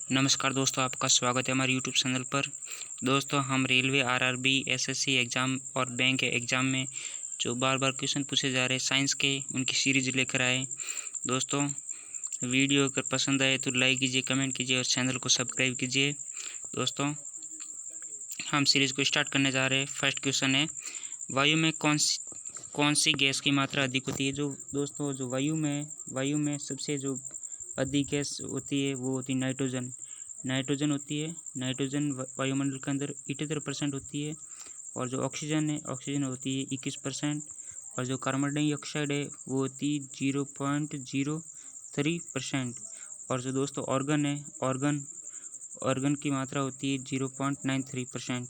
नमस्कार दोस्तों, आपका स्वागत है हमारे यूट्यूब चैनल पर। दोस्तों, हम रेलवे आरआरबी एसएससी एग्ज़ाम और बैंक एग्ज़ाम में जो बार बार क्वेश्चन पूछे जा रहे हैं साइंस के, उनकी सीरीज़ लेकर आए। दोस्तों, वीडियो अगर पसंद आए तो लाइक कीजिए, कमेंट कीजिए और चैनल को सब्सक्राइब कीजिए। दोस्तों, हम सीरीज़ को स्टार्ट करने जा रहे हैं। फर्स्ट क्वेश्चन है, वायु में कौन सी गैस की मात्रा अधिक होती है? जो वायु में सबसे जो अधिक गैस होती है वो होती है नाइट्रोजन होती है। नाइट्रोजन वायुमंडल के अंदर 78% होती है। और जो ऑक्सीजन होती है 21%। और जो कार्बन डाइऑक्साइड है वो होती है 0.03%। और जो दोस्तों ऑर्गन की मात्रा होती है 0.93%।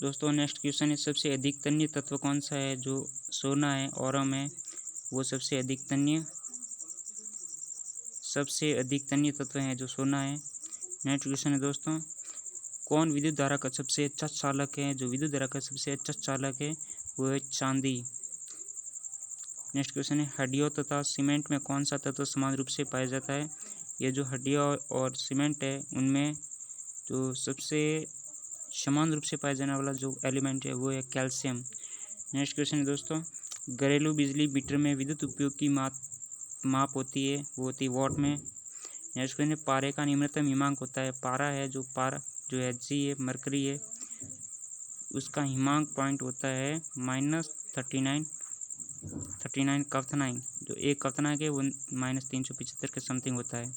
दोस्तों, नेक्स्ट क्वेश्चन है, सबसे अधिक तन्य तत्व कौन सा है? जो सोना है, ओरम है, वो सबसे अधिक तन्य तत्व है जो सोना है। नेक्स्ट क्वेश्चन है दोस्तों, कौन विद्युत धारा का सबसे अच्छा चालक है? जो विद्युत धारा का सबसे अच्छा चालक है वो है चांदी। नेक्स्ट क्वेश्चन है, हड्डियों तथा सीमेंट में कौन सा तत्व समान रूप से पाया जाता है? ये जो हड्डियाँ और सीमेंट है उनमें जो सबसे समान रूप से पाया जाने वाला जो एलिमेंट है वो है कैल्शियम। नेक्स्ट क्वेश्चन है दोस्तों, घरेलू बिजली मीटर में विद्युत उपयोग की माप होती है वो होती है वॉट में। नेक्स्ट क्वेश्चन है, पारे का निम्नतम हिमांक होता है। पारा जो Hg है, मरकरी है, उसका हिमांक पॉइंट होता है -39 कवथनाइन। जो एक कवथनांक है वो -375 के समथिंग होता है।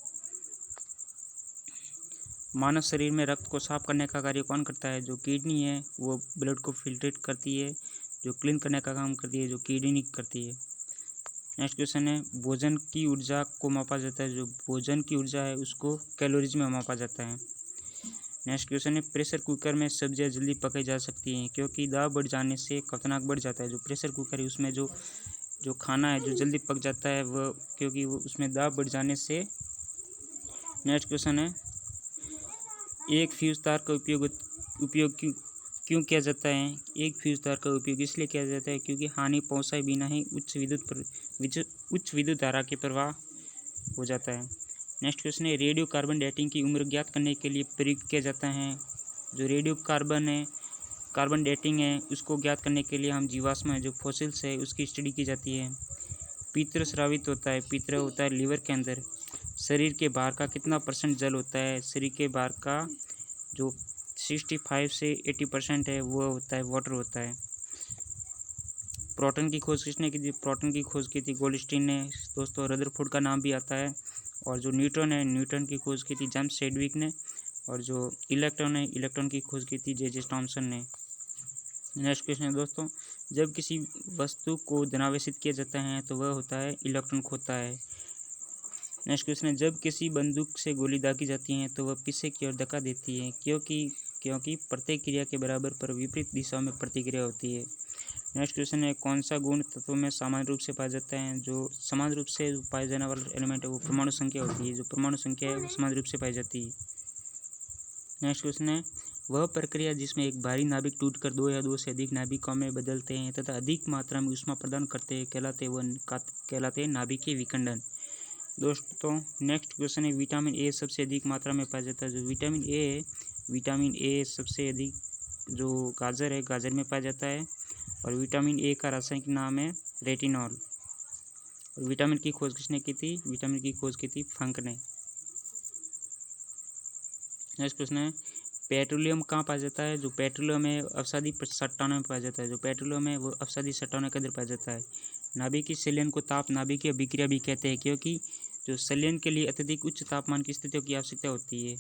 मानव शरीर में रक्त को साफ करने का कार्य कौन करता है? जो किडनी है वो ब्लड को फिल्ट्रेट करती है। जो क्लीन करने का काम करती है जो किडनी करती है। नेक्स्ट क्वेश्चन है, भोजन की ऊर्जा को मापा जाता है। जो भोजन की ऊर्जा है उसको कैलोरीज में मापा जाता है। नेक्स्ट क्वेश्चन है, प्रेशर कुकर में सब्जियां जल्दी पकाई जा सकती हैं क्योंकि दाब बढ़ जाने से क्वथनांक बढ़ जाता है। जो प्रेशर कुकर है उसमें जो खाना है जो जल्दी पक जाता है वो क्योंकि वो उसमें दाब बढ़ जाने से। नेक्स्ट क्वेश्चन है, एक फ्यूज तार का उपयोग क्यों किया जाता है? एक फ्यूज तार का उपयोग इसलिए किया जाता है क्योंकि हानि पहुंचाए बिना ही उच्च विद्युत धारा के प्रवाह हो जाता है। नेक्स्ट क्वेश्चन है, रेडियो कार्बन डेटिंग की उम्र ज्ञात करने के लिए प्रयोग किया जाता है। जो रेडियो कार्बन डेटिंग है उसको ज्ञात करने के लिए हम जीवाश्म है जो फॉसिल्स है उसकी स्टडी की जाती है। पित्र स्रावित होता है। पित्र होता है लीवर के अंदर। शरीर के बाहर का कितना % जल होता है? शरीर के बाहर का जो 65 से 80% है वो होता है वाटर होता है। प्रोटॉन की खोज किसने की थी? प्रोटॉन की खोज की थी गोल्डस्टीन ने। दोस्तों, रदरफोर्ड का नाम भी आता है। और जो न्यूट्रॉन की खोज की थी जेम्स चैडविक ने। और जो इलेक्ट्रॉन की खोज की थी जे थॉमसन ने। नेक्स्ट क्वेश्चन है दोस्तों, जब किसी वस्तु को धनावेशित किया जाता है तो वह होता है इलेक्ट्रॉन खोता है। नेक्स्ट क्वेश्चन है, जब किसी बंदूक से गोली दागी जाती है तो वह पीछे की ओर धक्का देती है क्योंकि प्रत्येक क्रिया के बराबर पर विपरीत दिशा में प्रतिक्रिया होती है। नेक्स्ट क्वेश्चन है, कौन सा गुण तत्व में समान रूप से पाया जाता है? जो समान रूप से पाया जाने वाला एलिमेंट है वो परमाणु संख्या होती है। जो परमाणु संख्या है वो समान रूप से पाई जाती है। नेक्स्ट क्वेश्चन है, वह प्रक्रिया जिसमें एक भारी नाभिक टूटकर दो या दो से अधिक नाभिकों में बदलते हैं तथा अधिक मात्रा में ऊष्मा प्रदान करते हैं कहलाते हैं नाभिकीय विखंडन। दोस्तों, नेक्स्ट क्वेश्चन है, विटामिन ए सबसे अधिक मात्रा में पाया जाता है। जो विटामिन ए सबसे अधिक जो गाजर में पाया जाता है। और विटामिन ए का रासायनिक नाम है रेटिनॉल। और विटामिन की खोज किसने की थी? विटामिन की खोज की थी फंक ने। नेक्स्ट क्वेश्चन है, पेट्रोलियम कहाँ पाया जाता है? जो पेट्रोलियम है अवसादी चट्टानों में पाया जाता है। जो पेट्रोलियम है वो अवसादी चट्टानों के अंदर पाया जाता है। नाभिकीय संलयन को ताप नाभिकीय अभिक्रिया भी कहते हैं क्योंकि जो संलयन के लिए अत्यधिक उच्च तापमान की स्थितियों की आवश्यकता होती है।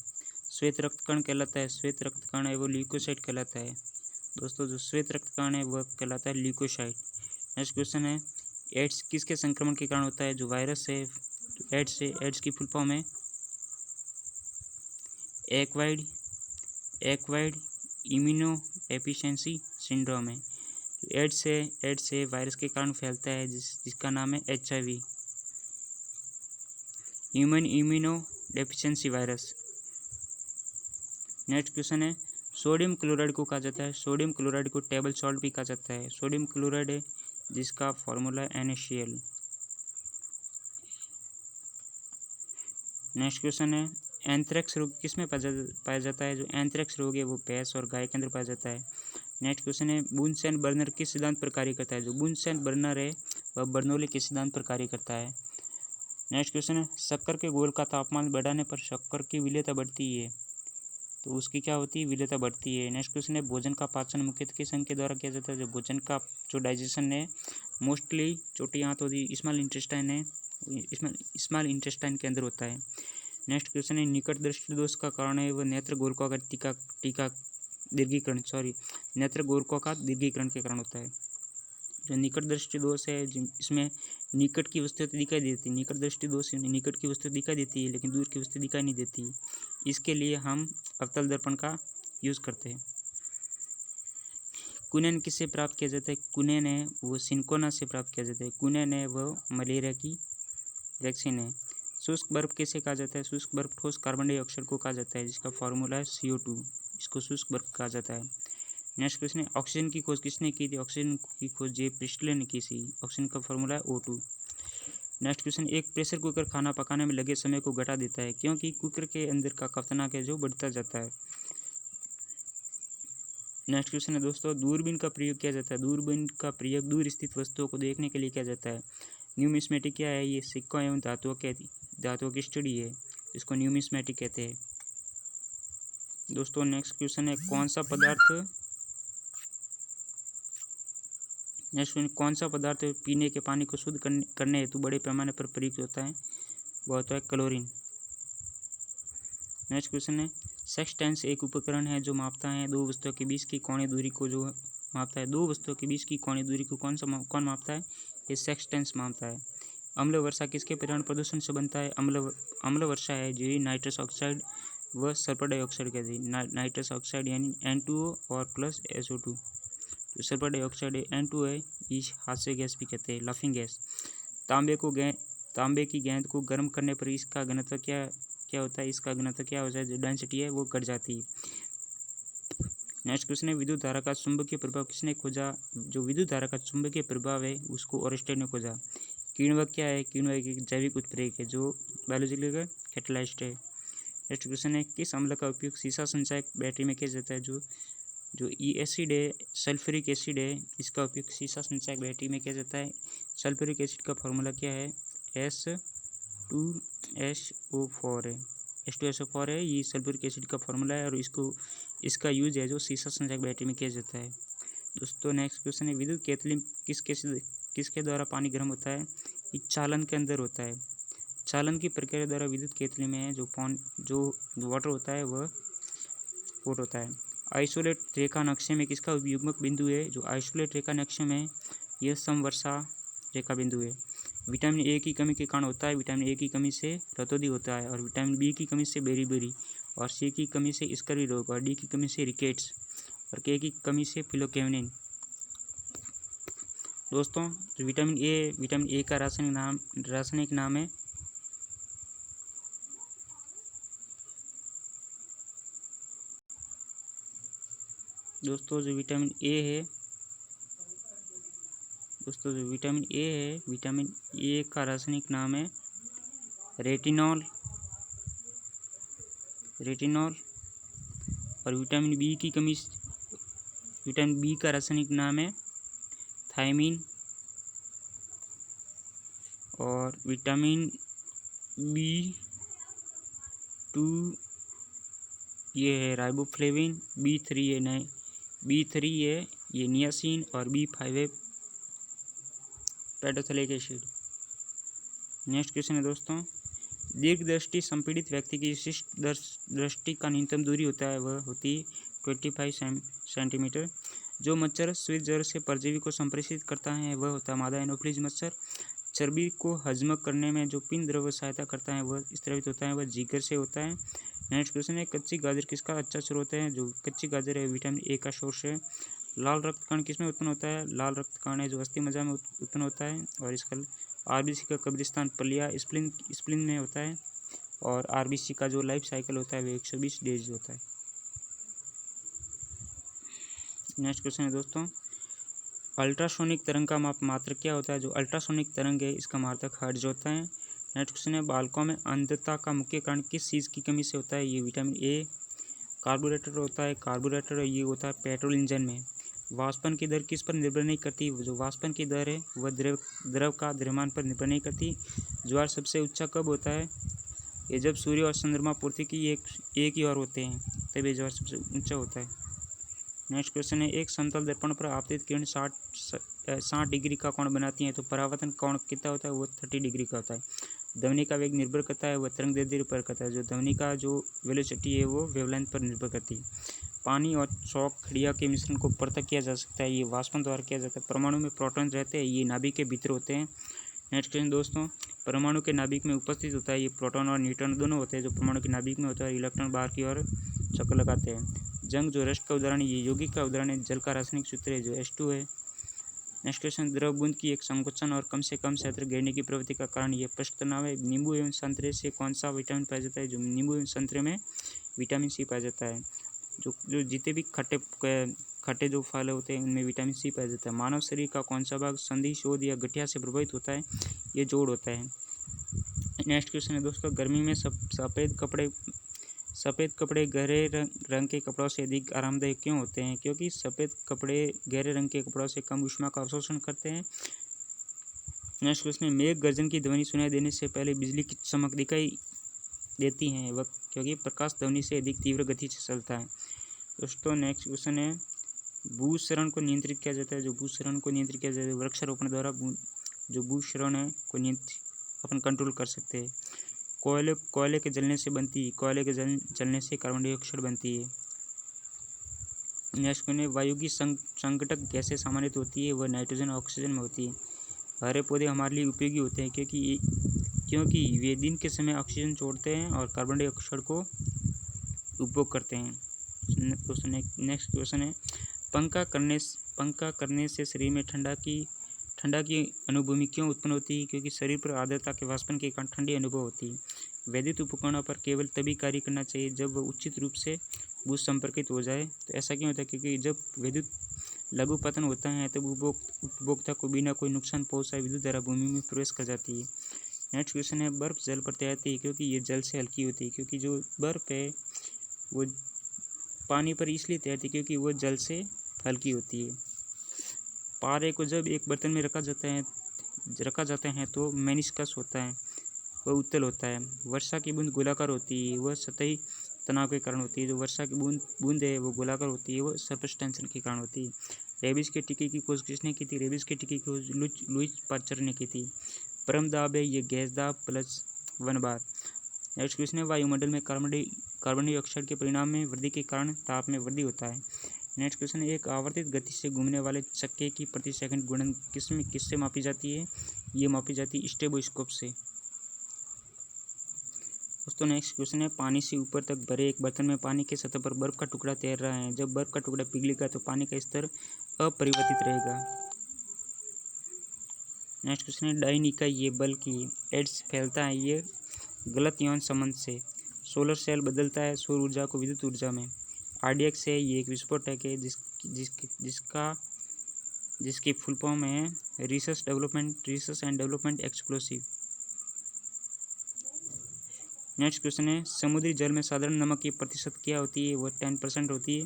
श्वेत रक्तकण कहलाता है। श्वेत रक्तकण है वो ल्यूकोसाइट कहलाता है। दोस्तों, जो श्वेत रक्तकण है वह कहलाता है ल्यूकोसाइट। नेक्स्ट क्वेश्चन है, एड्स किसके संक्रमण के कारण होता है? जो वायरस है एड्स की फुल फॉर्म है एक्वायर्ड इम्यूनो डेफिशिएंसी सिंड्रोम है। एड्स से वायरस के कारण फैलता है जिसका नाम है HIV, human immuno deficiency virus. Next question है, सोडियम क्लोराइड को कहा जाता है। सोडियम क्लोराइड को टेबल सॉल्ट भी कहा जाता है। सोडियम क्लोराइड है जिसका फॉर्मूला NaCl। नेक्स्ट क्वेश्चन है एंथ्रेक्स रोग किस में पाया जाता है? जो एंथ्रेक्स रोग है वो भैंस और गाय के अंदर पाया जाता है। नेक्स्ट क्वेश्चन है बुनसेन बर्नर किस सिद्धांत पर कार्य करता है? जो बुनसेन बर्नर है वह बर्नौली के सिद्धांत पर कार्य करता है। नेक्स्ट क्वेश्चन है शक्कर के घोल का तापमान बढ़ाने पर शक्कर की विलेयता बढ़ती है, तो उसकी क्या होती है? विलेयता बढ़ती है। नेक्स्ट क्वेश्चन है भोजन का पाचन मुख्यतः किस अंग के द्वारा किया जाता है? जो भोजन का जो डाइजेशन है मोस्टली छोटी आंत होती है स्मॉल इंटेस्टाइन है, स्मॉल इंटेस्टाइन के अंदर होता है। नेक्स्ट क्वेश्चन है निकट दृष्टि दोष का कारण है वह नेत्र गोलकों का दीर्घीकरण नेत्र गोलकों का दीर्घीकरण के कारण होता है। जो निकट दृष्टि दोष है इसमें निकट की वस्तु दिखाई देती है, निकट दृष्टि दोष निकट की वस्तु दिखाई देती है लेकिन दूर की वस्तु दिखाई नहीं देती। इसके लिए हम अवतल दर्पण का यूज़ करते हैं। कुनेन किससे प्राप्त किया जाता है? कुनेन है वो सिंकोना से प्राप्त किया जाता है। कुनेन है वो मलेरिया की वैक्सीन है। शुष्क बर्फ किसे कहा जाता है? शुष्क बर्फ ठोस कार्बन डाइऑक्साइड को कहा जाता है जिसका फॉर्मूला है CO2, इसको शुष्क बर्फ कहा जाता है। नेक्स्ट क्वेश्चन है ऑक्सीजन की खोज किसने की थी? ऑक्सीजन की खोज जे प्रिस्टले ने की थी। ऑक्सीजन का फॉर्मूला है O2। नेक्स्ट क्वेश्चन एक प्रेशर कुकर खाना पकाने में लगे समय को घटा देता है क्योंकि कुकर के अंदर का क्वथनांक है जो बढ़ता जाता है। नेक्स्ट क्वेश्चन है दोस्तों दूरबीन का प्रयोग किया जाता है? दूरबीन का प्रयोग दूर स्थित वस्तुओं को देखने के लिए किया जाता है। न्यूमिस्मेटिक क्या है? ये सिक्कों एवं धातुओं की स्टडी है, इसको न्यूमिस्मेटिक कहते हैं। दोस्तों नेक्स्ट क्वेश्चन है कौन सा पदार्थ पीने के पानी को शुद्ध करने हेतु बड़े पैमाने पर प्रयुक्त होता है? वो होता है क्लोरीन। नेक्स्ट क्वेश्चन है सेक्सटेंस एक उपकरण है जो मापता है दो वस्तुओं के बीच की कोणीय दूरी को, जो मापता है दो वस्तुओं के बीच की कोणीय दूरी को कौन मापता है? ये सेक्सटेंस मापता है। अम्ल वर्षा किसके पर्यावरण प्रदूषण से बनता है? अम्ल वर्षा है जो नाइट्रस ऑक्साइड व सल्फर डाइऑक्साइड कहते हैं। नाइट्रस ऑक्साइड यानी N2O और प्लस SO2। जो सल्फर डाइऑक्साइड है N2 है, इस हादसे गैस भी कहते हैं, लाफिंग गैस। तांबे की गेंद को गर्म करने पर इसका घनत्व क्या होता है? इसका घनत्व क्या होता है? जो डेंसिटी है वो घट जाती है। नेक्स्ट क्वेश्चन है विद्युत धारा का चुंबकीय प्रभाव किसने खोजा? जो विद्युत धारा का चुंबकीय प्रभाव है उसको ओरस्टेड ने खोजा। किण्वक क्या है? किण्वक एक जैविक उत्प्रेरक है जो बायोलॉजिकल कैटालिस्ट है। नेक्स्ट क्वेश्चन है किस अम्ल का उपयोग सीसा संचायक बैटरी में किया जाता है? जो एसिड है सल्फ्यूरिक एसिड है, इसका उपयोग सीसा संचायक बैटरी में किया जाता है। सल्फ्यूरिक एसिड का फॉर्मूला क्या है? H2SO4 है। H2SO4 है, ये सल्फ्यूरिक एसिड का फॉर्मूला है और इसका यूज है जो सीसा संचायक बैटरी में किया जाता है। दोस्तों नेक्स्ट क्वेश्चन है विद्युत केतली किसके द्वारा पानी गर्म होता है? ये चालन के अंदर होता है। चालन की प्रक्रिया द्वारा विद्युत केतली में जो वाटर होता है वह पोट होता है। आइसोलेट रेखा नक्शे में किसका युग्मक बिंदु है? जो आइसोलेट रेखा नक्शे में यह समवर्षा रेखा बिंदु है। विटामिन ए की कमी के कारण होता है। विटामिन ए की कमी से रतौंधी होता है और विटामिन बी की कमी से बेरीबेरी और सी की कमी से स्कर्वी रोग और डी की कमी से रिकेट्स और के की कमी से फिलोकेवनिन। दोस्तों जो विटामिन ए का रासायनिक नाम है दोस्तों जो विटामिन ए का रासायनिक नाम है रेटिनॉल और विटामिन बी का रासायनिक नाम है थायमीन और विटामिन B2 ये है राइबोफ्लेविन। B3 है ये नियासिन और B5 है पेडोथेलिक एसिड। नेक्स्ट क्वेश्चन है दोस्तों दीर्घ दृष्टि संपीड़ित व्यक्ति की विशिष्ट दृष्टि का न्यूनतम दूरी होता है वह होती है 25 सेंटीमीटर। जो मच्छर श्वेत ज्वर से परजीवी को संप्रेषित करता है वह होता है मादा एनोफिलीज मच्छर। चर्बी को हजम करने में जो पिंड द्रव्य सहायता करता है वह स्रावित होता है, वह जिगर से होता है। नेक्स्ट क्वेश्चन है कच्ची गाजर किसका अच्छा स्रोत है? जो कच्ची गाजर है विटामिन ए का सोर्स है। लाल रक्त कण किसमें उत्पन्न होता है? लाल रक्त कण है जो अस्थि मज्जा में उत्पन्न होता है और इसका RBC का कब्रिस्तान पलिया स्प्लिन में होता है और RBC का जो लाइफ साइकिल होता है वो 120 डेज होता है। नेक्स्ट क्वेश्चन है दोस्तों अल्ट्रासोनिक तरंग का मात्रक क्या होता है? जो अल्ट्रासोनिक तरंग है इसका मात्रक हर्ट्ज होता है। नेक्स्ट क्वेश्चन है बालकों में अंधता का मुख्य कारण किस चीज़ की कमी से होता है? ये विटामिन ए कार्बोरेटर होता है, कार्बोरेटर ये होता है पेट्रोल इंजन में। वाष्पन की दर किस पर निर्भर नहीं करती? जो वाष्पन की दर है वह द्रव का द्रव्यमान पर निर्भर नहीं करती। ज्वार सबसे ऊंचा कब होता है? ये जब सूर्य और चंद्रमा पृथ्वी की एक ही ओर होते हैं तब ये ज्वार सबसे ऊंचा होता है। नेक्स्ट क्वेश्चन है एक समतल दर्पण पर आपतित किरण 60 डिग्री का कोण बनाती है तो परावर्तन कोण कितना होता है? वो 30 डिग्री का होता है। ध्वनि का वेग निर्भर करता है वह तरंग दैर्ध्य पर करता है। जो ध्वनि का जो वेलोसिटी है वो वेवलेंथ पर निर्भर करती है। पानी और चौक खड़िया के मिश्रण को पृथक किया जा सकता है, ये वाष्पन द्वारा किया जाता है। परमाणु में प्रोटॉन रहते हैं, ये नाभिक के भीतर होते हैं। नेक्स्ट क्वेश्चन दोस्तों, परमाणु के नाभिक में उपस्थित होता है ये प्रोटॉन और न्यूट्रॉन दोनों होते हैं जो परमाणु के नाभिक में होता है। इलेक्ट्रॉन बाहर की ओर चक्कर लगाते हैं। जंग जो रस्ट का उदाहरण है, ये यौगिक का उदाहरण है। जल का रासायनिक सूत्र है जो H2 है। नेक्स्ट क्वेश्चन, द्रव बूंद की एक संकोचन और कम से कम क्षेत्र घेरने की प्रवृत्ति का कारण ये प्रश्न तनाव है। नींबू एवं संतरे से कौन सा विटामिन पाया जाता है? जो नींबू एवं संतरे में विटामिन सी पाया जाता है। जो जितने भी खट्टे जो फल होते हैं उनमें विटामिन सी पाया जाता है। मानव शरीर का कौन सा भाग संधि, शोध या गठिया से प्रभावित होता है? ये जोड़ होता है। नेक्स्ट क्वेश्चन है दोस्तों, गर्मी में सफ़ेद कपड़े गहरे रंग के कपड़ों से अधिक आरामदायक क्यों होते हैं? क्योंकि सफ़ेद कपड़े गहरे रंग के कपड़ों से कम ऊष्मा का अवशोषण करते हैं। नेक्स्ट क्वेश्चन है मेघ गर्जन की ध्वनि सुनाई देने से पहले बिजली की चमक दिखाई देती है वह क्योंकि प्रकाश ध्वनि से अधिक तीव्र गति से चलता है। दोस्तों नेक्स्ट क्वेश्चन है भूसरण को नियंत्रित किया जाता है। जो भूसरण को नियंत्रित किया जाता है वृक्षारोपण द्वारा जो भूसरण है को नियंत्रित अपन कंट्रोल कर सकते हैं। कोयले के जलने से बनती है, कोयले के जलने से कार्बन डाइऑक्साइड बनती है। नेक्स्ट क्वेश्चन है वायु की संघटक गैसें सामान्यत होती है वह नाइट्रोजन और ऑक्सीजन में होती है। हरे पौधे हमारे लिए उपयोगी होते हैं क्योंकि वे दिन के समय ऑक्सीजन छोड़ते हैं और कार्बन डाइऑक्साइड को उपभोग करते हैं। नेक्स्ट क्वेश्चन है पंखा करने से शरीर में ठंडा की अनुभूमि क्यों उत्पन्न होती है? क्योंकि शरीर पर आर्द्रता के वाष्पन के कारण ठंडी अनुभव होती है। वैद्युत उपकरणों पर केवल तभी कार्य करना चाहिए जब वह उचित रूप से भूस संपर्कित हो जाए। तो ऐसा क्यों होता है? क्योंकि जब विद्युत लघु पतन होता है तब उपभोक्ता को बिना कोई नुकसान पहुंचाए विद्युत धारा भूमि में प्रवेश कर जाती है। नेक्स्ट क्वेश्चन है बर्फ जल पर तैरती है क्योंकि ये जल से हल्की होती है। क्योंकि जो बर्फ है वो पानी पर इसलिए तैरती है क्योंकि वो जल से हल्की होती है। पारे को जब एक बर्तन में रखा जाता है तो मेनिस्कस होता है वह उत्तल होता है। वर्षा की बूंद गोलाकार होती है वह सतही तनाव के कारण होती है। जो वर्षा की बूंद है वो गोलाकार होती है वह सरफेस टेंशन के कारण होती है। रेबीज के टीके की खोज किसने की थी? रेबीज के टीके की खोज लुईस पास्चर ने की थी। परम दाब है ये गैस दाब प्लस 1 बार। नेक्स्ट क्वेश्चन है वायुमंडल में कार्बन डाइऑक्साइड के परिणाम में वृद्धि के कारण ताप में वृद्धि होता है। नेक्स्ट क्वेश्चन है एक आवर्तित गति से घूमने वाले चक्के की प्रति सेकंड गुणन किससे मापी जाती है? ये मापी जाती है स्टेबोस्कोप से। दोस्तों नेक्स्ट क्वेश्चन है पानी से ऊपर तक भरे एक बर्तन में पानी के सतह पर बर्फ का टुकड़ा तैर रहा है। जब बर्फ का टुकड़ा पिघलेगा तो पानी का स्तर अपरिवर्तित रहेगा। नेक्स्ट क्वेश्चन है डाइन इकाई ये बल की एड्स फैलता है ये गलत यौन संबंध से। सोलर सेल बदलता है सौर ऊर्जा को विद्युत ऊर्जा में। RDX है ये एक विस्फोटक है जिसकी फुल फॉर्म है research and development explosive. Next question है समुद्री जल में साधारण नमक की प्रतिशत क्या होती है? वो 10% होती है।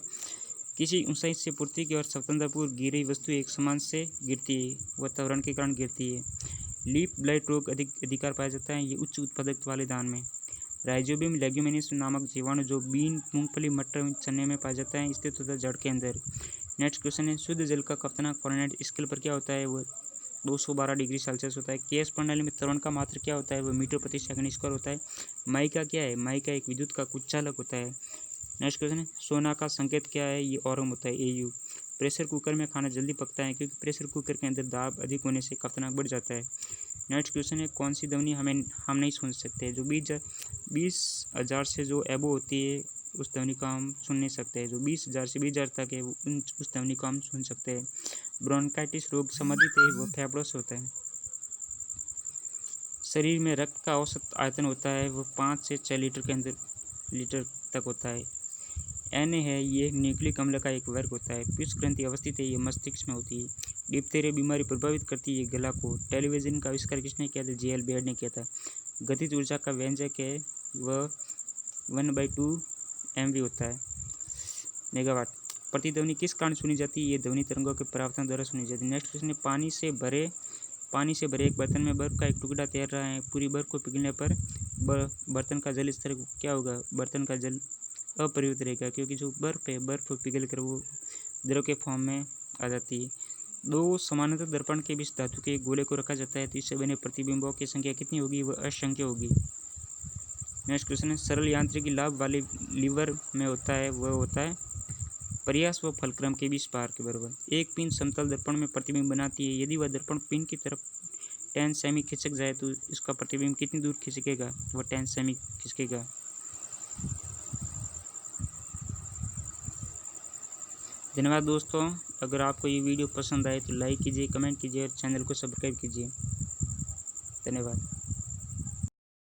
किसी ऊंचाई से पृथ्वी की ओर स्वतंत्रपूर्व गिरी वस्तु एक समान से गिरती है वह त्वरण के कारण गिरती है। लीफ ब्लाइट रोग अधिकार पाया जाता है ये उच्च उत्पादकता वाले धान में। राइजोबियम लेग्यूमिनेस नामक जीवाणु जो बीन, मूंगफली, मटर, चने में पाया जाता है स्थित होता है जड़ के अंदर। नेक्स्ट क्वेश्चन है शुद्ध जल का कप्तानांक फ़ारेनहाइट स्केल पर क्या होता है? वो 212 डिग्री सेल्सियस होता है। केएस प्रणाली में त्वरण का मात्रा क्या होता है? वो मीटर प्रति सेकंड स्क्वायर होता है। माइका क्या है? माइका एक विद्युत का कुचालक होता है। नेक्स्ट क्वेश्चन है सोना का संकेत क्या है? ये ओरम होता है AU। प्रेशर कुकर में खाना जल्दी पकता है क्योंकि प्रेशर कुकर के अंदर दाब अधिक होने से कप्तानांक बढ़ जाता है। नेक्स्ट क्वेश्चन है कौन सी ध्वनि हम नहीं सुन सकते? जो 20,000 से जो एबो होती है उस ध्वनि को हम सुन नहीं सकते। जो 20,000 से 20,000 तक है उस ध्वनि को हम सुन सकते हैं। ब्रोंकाइटिस रोग संबंधित है वो फेफड़ों से होता है। शरीर में रक्त का औसत आयतन होता है वो 5 से 6 लीटर तक होता है। Na है ये न्यूक्लिक अम्ल का एक वर्ग होता है। पीयूष ग्रंथि अवस्थित है ये मस्तिष्क में होती है। डिप्थीरिया बीमारी प्रभावित करती है गला को। टेलीविजन का आविष्कार किसने किया था? JL बेयर ने किया था। गतिज ऊर्जा का व्यंजक है वह 1/2 MV होता है मेगावाट। प्रतिध्वनि किस कारण सुनी जाती है? ये ध्वनि तरंगों के परावर्तन द्वारा सुनी जाती है। नेक्स्ट क्वेश्चन है, पानी से भरे एक बर्तन में बर्फ का एक टुकड़ा तैर रहा है। पूरी बर्फ को पिघलने पर बर्तन का जल स्तर क्या होगा? बर्तन का जल अपरिवर्तित रहेगा, क्योंकि जो बर्फ है बर्फ पिघल कर वो द्रव के फॉर्म में आ जाती है। दो समानांतर दर्पण के बीच धातु के गोले को रखा जाता है तो इससे बने प्रतिबिंबों की संख्या कितनी होगी? वह असंख्य होगी। नेक्स्ट क्वेश्चन है, सरल यांत्रिकी लाभ वाले लीवर में होता है वह होता है प्रयास व फलक्रम के बीच पार के बराबर। एक पिन समतल दर्पण में प्रतिबिंब बनाती है। यदि वह दर्पण पिन की तरफ 10 सेमी खिसक जाए तो इसका प्रतिबिंब कितनी दूर खिसकेगा? वह 10 सेमी खिसकेगा। धन्यवाद दोस्तों। अगर आपको ये वीडियो पसंद आए तो लाइक कीजिए, कमेंट कीजिए और चैनल को सब्सक्राइब कीजिए। धन्यवाद।